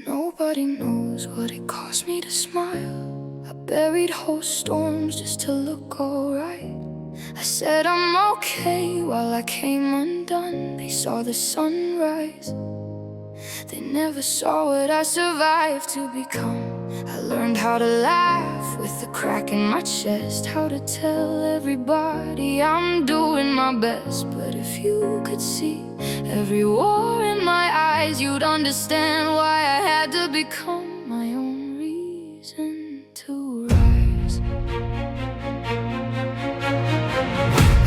Nobody knows what it cost me to smile. I buried whole storms just to look alright. I said I'm okay while I came undone. They saw the sunrise, they never saw what I survived to become. I learned how to laugh with a crack in my chest, how to tell everybody I'm doing my best. But if you could see every war in my eyes, you'd understand why I had to become my own reason to rise.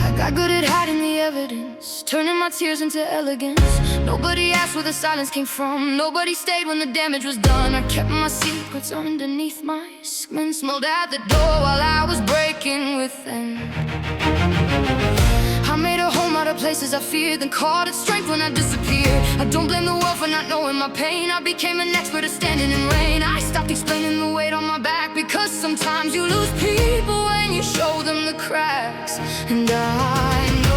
I got good at hiding the evidence, turning my tears into elegance. Nobody asked where the silence came from. Nobody stayed when the damage was done. I kept my secrets underneath my skin, smelled at the door while I was breaking within. I made a home out of places I feared, then called it strength when I disappeared. I don't blame the world for not knowing my pain. I became an expert at standing in rain. I stopped explaining the weight on my back, because sometimes you lose people when you show them the cracks. And I know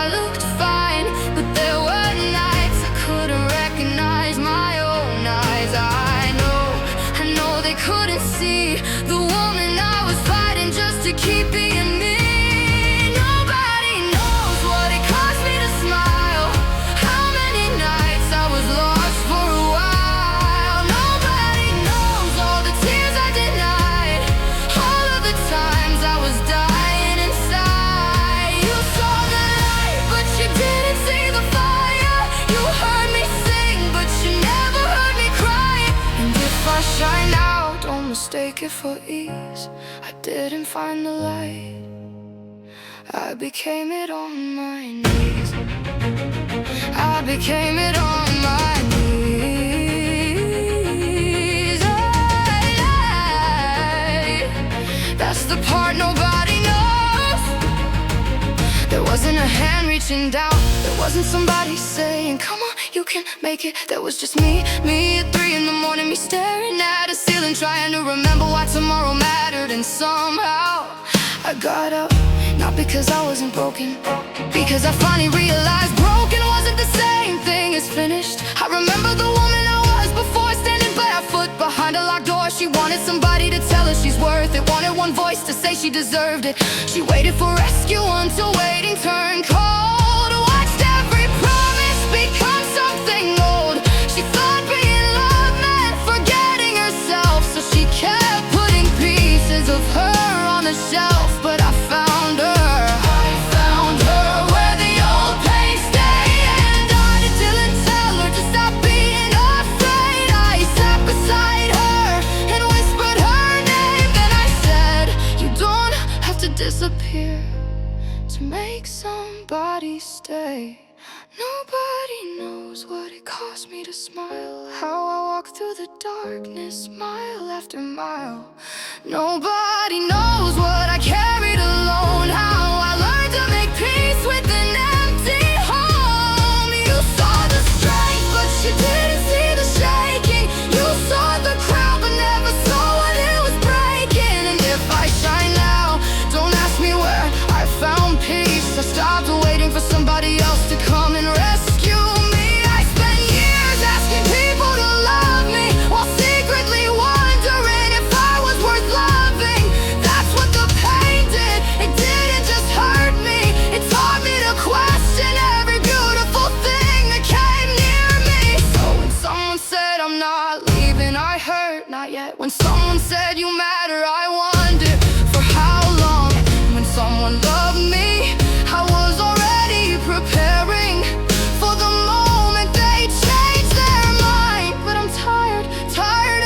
I looked fine, but there were nights I couldn't recognize my own eyes. I know they couldn't see the woman I was fighting just to keep being me. Nobody knows what it cost me to smile, how many nights I was lost for a while. Nobody knows all the tears I denied, all of the times I was dying inside. You saw the light, but you didn't see the fire. You heard me sing, but you never heard me cry. And if I shine out, don't mistake it for ease. I didn't find the light, I became it on my knees. I became it on my knees. That's the part nobody knows. There wasn't a hand reaching down, there wasn't somebody saying, come on, you can make it. There was just me at 3 in the morning, me staring at a ceiling, trying to remember why tomorrow mattered. And somehow I got up, not because I wasn't broken, because I finally realized broken wasn't the same thing as finished. I remember the woman I was before, standing barefoot behind a locked door. She wanted somebody to tell her she's worth it, wanted one voice to say she deserved it. She waited for rescue until waiting turned cold, watched every promise become something old. She thought being loved meant forgetting herself, so she kept putting pieces of her on the shelf. But I found her where the old pain stayed, and I didn't tell her to stop being afraid. I sat beside her and whispered her name, then I said, you don't have to disappear to make somebody stay. Nobody knows what it cost me to smile, how I walked through the darkness mile after mile. Nobody knows what I carried alone, how I learned to make peace with an empty home. You saw the strength, but you didn't see the shaking. You saw the crowd, but never saw what it was breaking. And if I shine now, don't ask me where I found peace. I stopped waiting for somebody else to come and rescue me. I spent years asking people to love me, while secretly wondering if I was worth loving. That's what the pain did, it didn't just hurt me, it taught me to question every beautiful thing that came near me. So when someone said I'm not leaving, I hurt, not yet. When someone said you matter, I wondered for how long. When someone loved me, I was already preparing for the moment they changed their mind. But I'm tired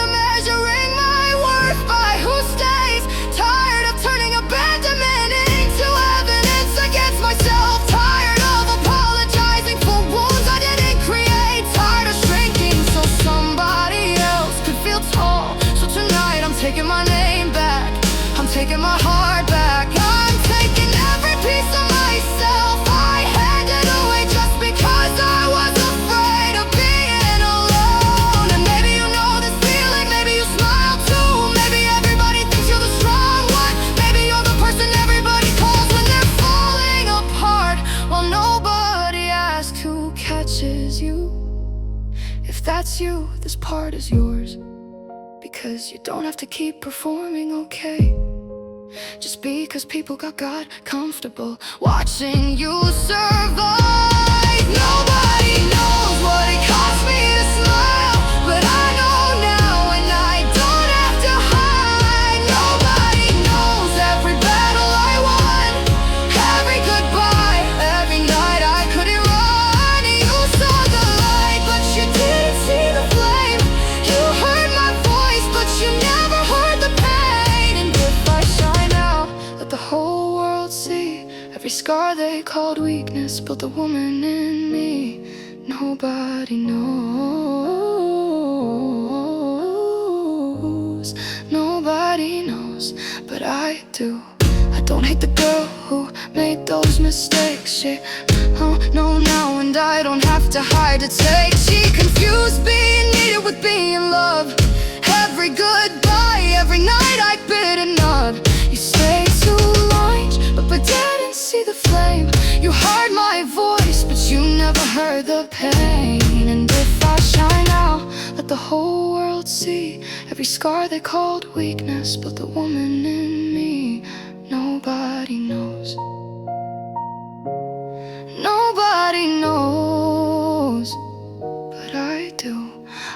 of measuring my worth by who stays, tired of turning abandonment into evidence against myself, tired of apologizing for wounds I didn't create, tired of shrinking so somebody else could feel tall. So tonight I'm taking my name back, I'm taking my heart back, I'm taking every piece of myself I handed away just because I was afraid of being alone. And maybe you know this feeling, maybe you smile too, maybe everybody thinks you're the strong one, maybe you're the person everybody calls when they're falling apart, while nobody asks who catches you. If If that's you, this part is yours, because you don't have to keep performing okay. Just because people got comfortable watching you survive. Nobody knows what it cost me to smile, but I know now, and I don't have to hide. Nobody knows every battle I won, every goodbye, every night I couldn't run. You saw the light, but you didn't see the flame. You heard my voice, but you never heard the pain. And if I shine out, let the whole world see every scar they called weakness built a woman in me. Nobody knows, nobody knows, but I do. I don't hate the girl who made those mistakes. She know now, and I don't have to hide to take. She confused being needed with being loved. Every goodbye, every night I bit a nub. You stayed too long, but didn't see the flame. You heard my voice, but you never heard the pain. And if I shine out, let the whole world see every scar they called weakness built a woman in me. Nobody knows, nobody knows, but I do.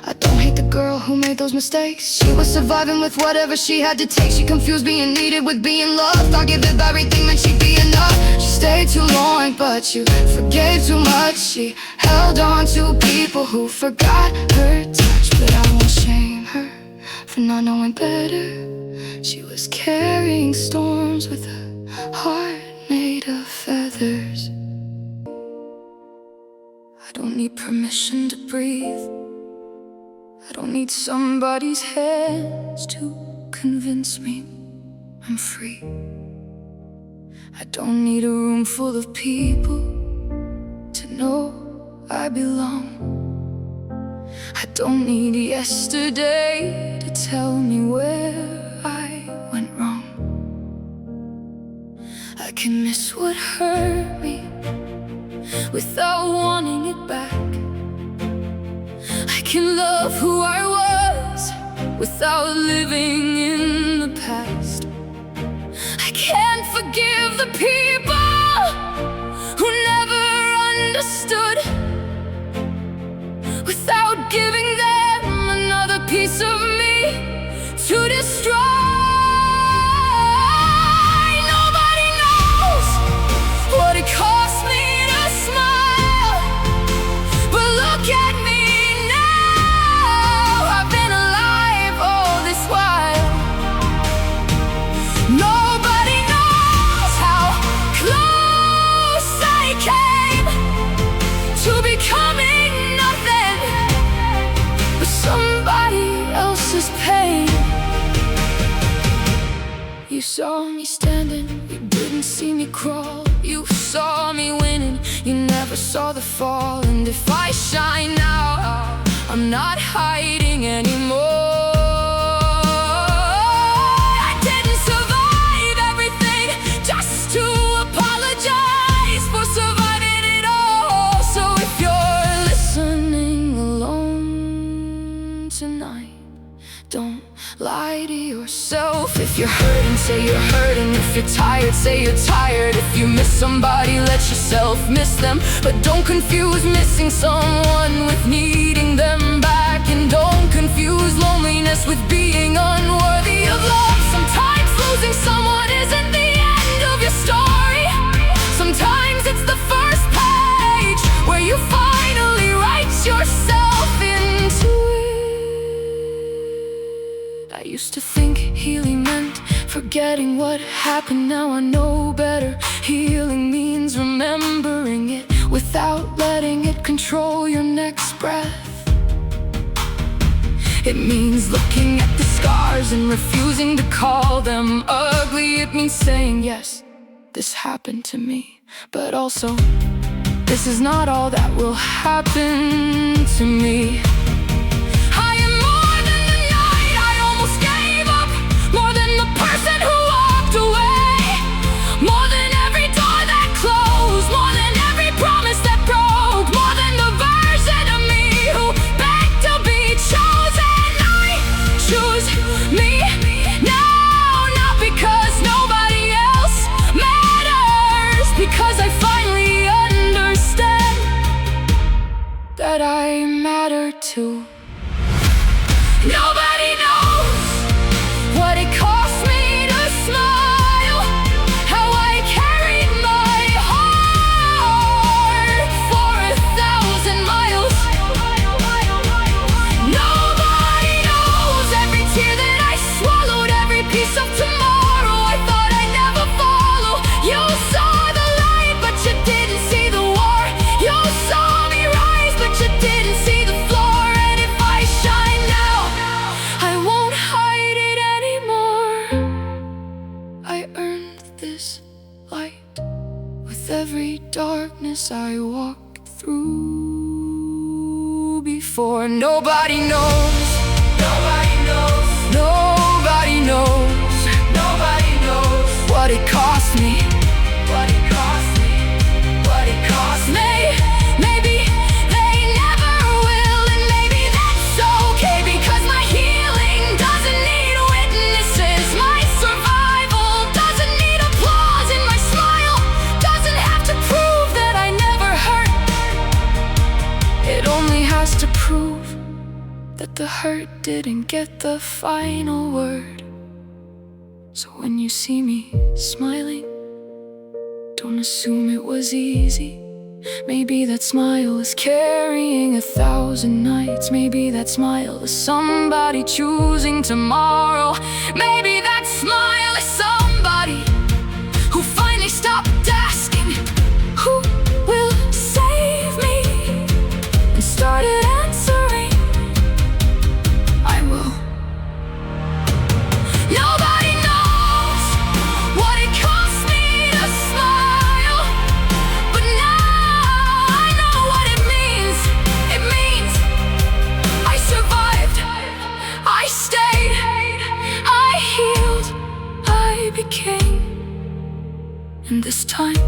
I don't hate the girl who made those mistakes. She was surviving with whatever she had to take. She confused being needed with being loved. Thought give up everything meant she'd be enough. She stayed too long, but you forgave too much. She held on to people who forgot her touch. But I won't shame her for not knowing better. She was carrying storms with a heart made of feathers. I don't need permission to breathe. I don't need somebody's hands to convince me I'm free. I don't need a room full of people to know I belong. I don't need yesterday to tell me where I went wrong. I can miss what hurt me without wanting it back. I can love who I was without living in the past. I can't forgive the people who never understood without giving them another piece of me to destroy. Nobody knows what it cost me to smile, but look at me. Nobody knows how close I came to becoming nothing but somebody else's pain. You saw me standing, you didn't see me crawl. You saw me winning, you never saw the fall. And if I shine now, I'm not hiding anymore. Don't lie to yourself. If you're hurting, say you're hurting. If you're tired, say you're tired. If you miss somebody, let yourself miss them. But don't confuse missing someone with needing them back. And don't confuse loneliness with being unworthy of love. Sometimes losing someone isn't the end of your story. Sometimes it's the first page where you finally write yourself into it. I used to think healing meant forgetting what happened. Now I know better. Healing means remembering it without letting it control your next breath. It means looking at the scars and refusing to call them ugly. It means saying, yes, this happened to me, but also, this is not all that will happen to me. More than the person who walked away, more than every door that closed, more than every promise that broke, more than the version of me who begged that I matter to. Nobody knows what it cost me to smile, how I carried my heart for 1,000 miles. Nobody knows every tear that I swallowed, every piece of tomorrow I thought I'd never follow. You saw the light, but you didn't see the war. You saw me rise, but you didn't see the floor. And if I shine now, I won't hide it anymore. I earned this light with every darkness I walked through before. Nobody knows, nobody knows, nobody knows, nobody knows what it cost me, what it cost me, what it cost me. Maybe they never will, and maybe that's okay, because my healing doesn't need witnesses. My survival doesn't need applause, and my smile doesn't have to prove that I never hurt. It only has to prove that the hurt didn't get the final word. So when you see me smiling, don't assume it was easy. Maybe that smile is carrying 1,000 nights. Maybe that smile is somebody choosing tomorrow. Maybe that smile is somebody who finally stopped asking, who will save me? And started answering, I will. Nobody knows what it cost me to smile, but now I know what it means. It means I survived, I stayed, I healed, I became. And this time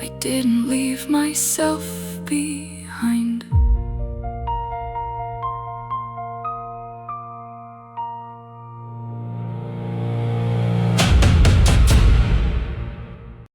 I didn't leave myself behind.